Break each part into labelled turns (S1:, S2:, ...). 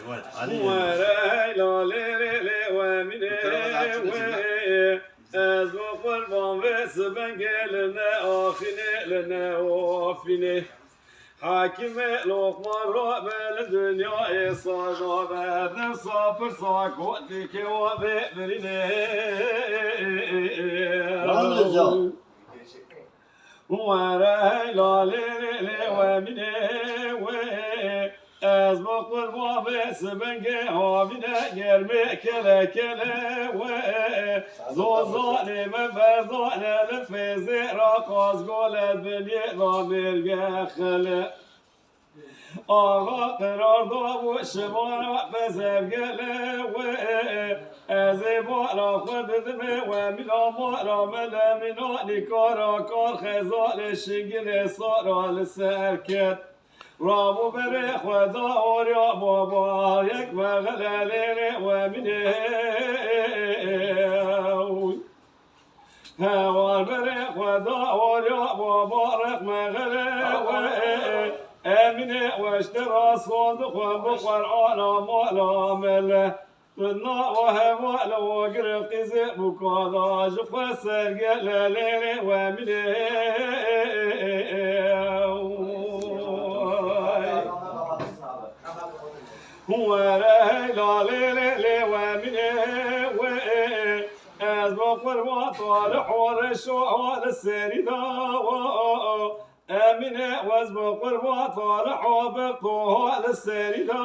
S1: vay. Az bu kurban ve ben geline ahine ofine Hakime lokman rabel dünyayı sana verdim sapır sakoti ki o bebrine ve Az bu kurban ve ben gehavine gelme kele ve zozalime ferdane lefezi rakaz goled beni damir gekhele Ağa kırarda bu şımara ve sevgele ve ezibara kudedime ve milamara melemina nikara kar khezal şingile sara serket Rabu bere khada orya baba yek ve galale ve mine Havar bere khada orya baba rek ve Emine ve iştira sadık ve bu Kur'an'a mu'lamele Kınna ve hevâle ve gırqizi bu kadacı ve sergelelere ve mine وليلي ومني أزبق وطالع ورشوع السريدا أمني وأزبق وطالع وبقوه السريدا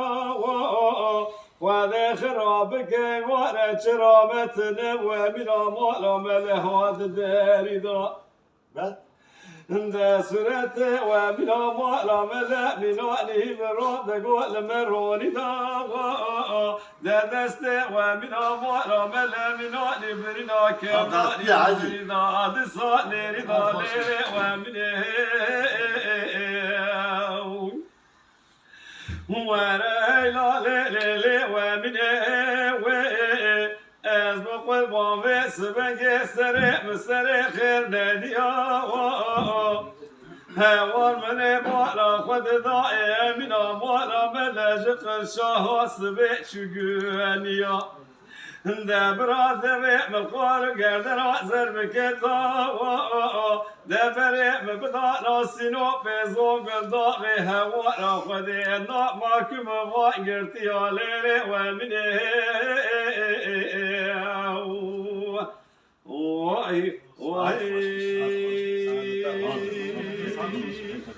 S1: وذا خرابك وانا شرامتنا ومن أمال مله هذا الداردا ده سورته و بنا مالا ملا بنا نیمرود گل مرونی دا ده دسته و بنا مالا ملا بنا نیبرینا کمانی دا دسا نیری دا لیری و منه و ریلا لیلی و منه از بقول بامه سبنگه سر خیر ندیا هوار من بالا خود دائم من بالا ملج قرشاه سبع شجونیا دبرات دبع مقال گردن آزر بکتا دبر مبدا راسینو پیزو گنداغ هوار خود نا ماکم و گرتی آلیره و منه وای